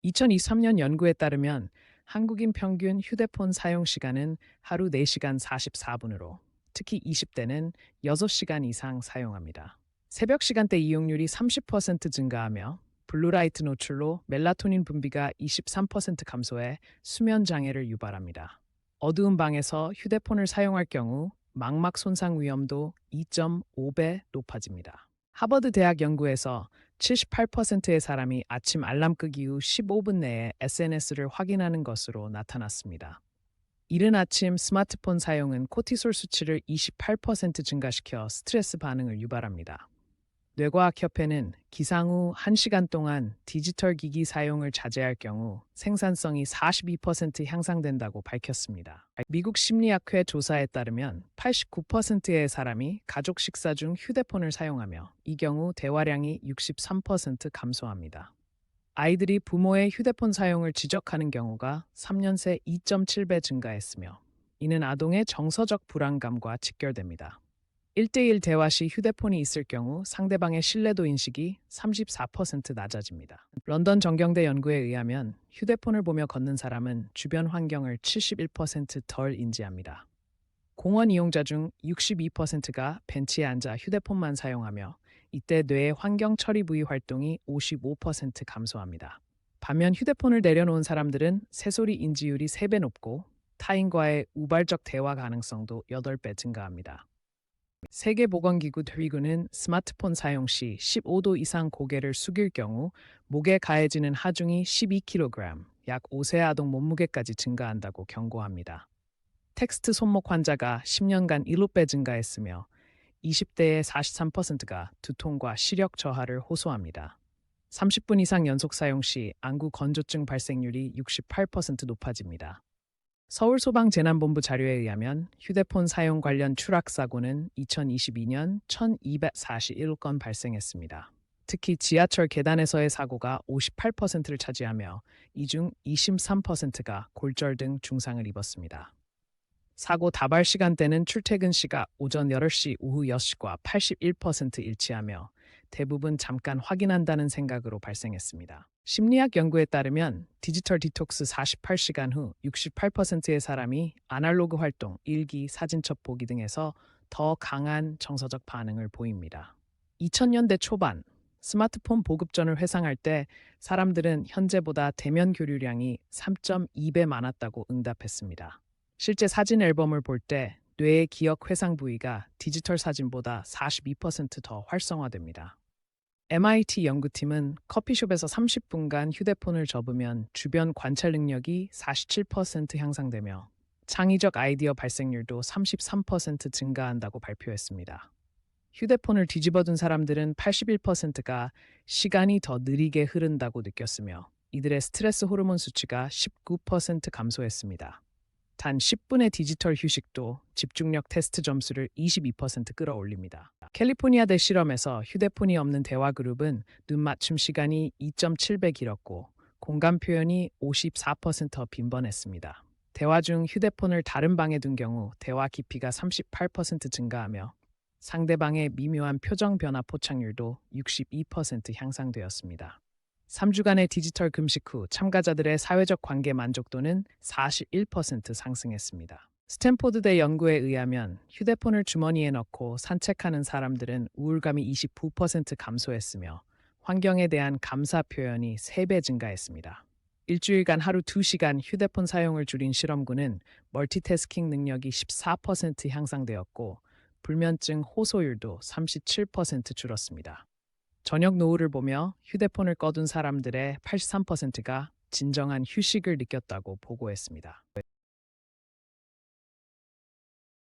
2023년 연구에 따르면 한국인 평균 휴대폰 사용 시간은 하루 4시간 44분으로 특히 20대는 6시간 이상 사용합니다. 새벽 시간대 이용률이 30% 증가하며 블루라이트 노출로 멜라토닌 분비가 23% 감소해 수면 장애를 유발합니다. 어두운 방에서 휴대폰을 사용할 경우 망막 손상 위험도 2.5배 높아집니다. 하버드 대학 연구에서 78%의 사람이 아침 알람 끄기 후 15분 내에 SNS를 확인하는 것으로 나타났습니다. 이른 아침 스마트폰 사용은 코티솔 수치를 28% 증가시켜 스트레스 반응을 유발합니다. 뇌과학협회는 기상 후 1시간 동안 디지털 기기 사용을 자제할 경우 생산성이 42% 향상된다고 밝혔습니다. 미국 심리학회 조사에 따르면 89%의 사람이 가족 식사 중 휴대폰을 사용하며 이 경우 대화량이 63% 감소합니다. 아이들이 부모의 휴대폰 사용을 지적하는 경우가 3년 새 2.7배 증가했으며 이는 아동의 정서적 불안감과 직결됩니다. 1대1 대화 시 휴대폰이 있을 경우 상대방의 신뢰도 인식이 34% 낮아집니다. 런던 정경대 연구에 의하면 휴대폰을 보며 걷는 사람은 주변 환경을 71%덜 인지합니다. 공원 이용자 중 62%가 벤치에 앉아 휴대폰만 사용하며 이때 뇌의 환경 처리 부위 활동이 55% 감소합니다. 반면 휴대폰을 내려놓은 사람들은 새소리 인지율이 3배 높고 타인과의 우발적 대화 가능성도 8배 증가합니다. 세계보건기구 WHO는 스마트폰 사용 시 15도 이상 고개를 숙일 경우 목에 가해지는 하중이 12kg, 약 5세 아동 몸무게까지 증가한다고 경고합니다. 텍스트 손목 환자가 10년간 7배 증가했으며 20대의 43%가 두통과 시력 저하를 호소합니다. 30분 이상 연속 사용 시 안구 건조증 발생률이 68% 높아집니다. 서울소방재난본부 자료에 의하면 휴대폰 사용 관련 추락사고는 2022년 1241건 발생했습니다. 특히 지하철 계단에서의 사고가 58%를 차지하며 이 중 23%가 골절 등 중상을 입었습니다. 사고 다발 시간대는 출퇴근 시각 오전 8시, 오후 6시과 81% 일치하며 대부분 잠깐 확인한다는 생각으로 발생했습니다. 심리학 연구에 따르면 디지털 디톡스 48시간 후 68%의 사람이 아날로그 활동, 일기, 사진첩 보기 등에서 더 강한 정서적 반응을 보입니다. 2000년대 초반 스마트폰 보급 전을 회상할 때 사람들은 현재보다 대면 교류량이 3.2배 많았다고 응답했습니다. 실제 사진 앨범을 볼 때 뇌의 기억 회상 부위가 디지털 사진보다 42%더 활성화됩니다. MIT 연구팀은 커피숍에서 30분간 휴대폰을 접으면 주변 관찰 능력이 47% 향상되며 창의적 아이디어 발생률도 33% 증가한다고 발표했습니다. 휴대폰을 뒤집어둔 사람들은 81%가 시간이 더 느리게 흐른다고 느꼈으며 이들의 스트레스 호르몬 수치가 19% 감소했습니다. 단 10분의 디지털 휴식도 집중력 테스트 점수를 22% 끌어올립니다. 캘리포니아대 실험에서 휴대폰이 없는 대화 그룹은 눈 맞춤 시간이 2.7배 길었고 공감 표현이 54% 빈번했습니다. 대화 중 휴대폰을 다른 방에 둔 경우 대화 깊이가 38% 증가하며 상대방의 미묘한 표정 변화 포착률도 62% 향상되었습니다. 3주간의 디지털 금식 후 참가자들의 사회적 관계 만족도는 41% 상승했습니다. 스탠포드대 연구에 의하면 휴대폰을 주머니에 넣고 산책하는 사람들은 우울감이 29% 감소했으며 환경에 대한 감사 표현이 3배 증가했습니다. 일주일간 하루 2시간 휴대폰 사용을 줄인 실험군은 멀티태스킹 능력이 14% 향상되었고 불면증 호소율도 37% 줄었습니다. 저녁 노을을 보며 휴대폰을 꺼둔 사람들의 83%가 진정한 휴식을 느꼈다고 보고했습니다.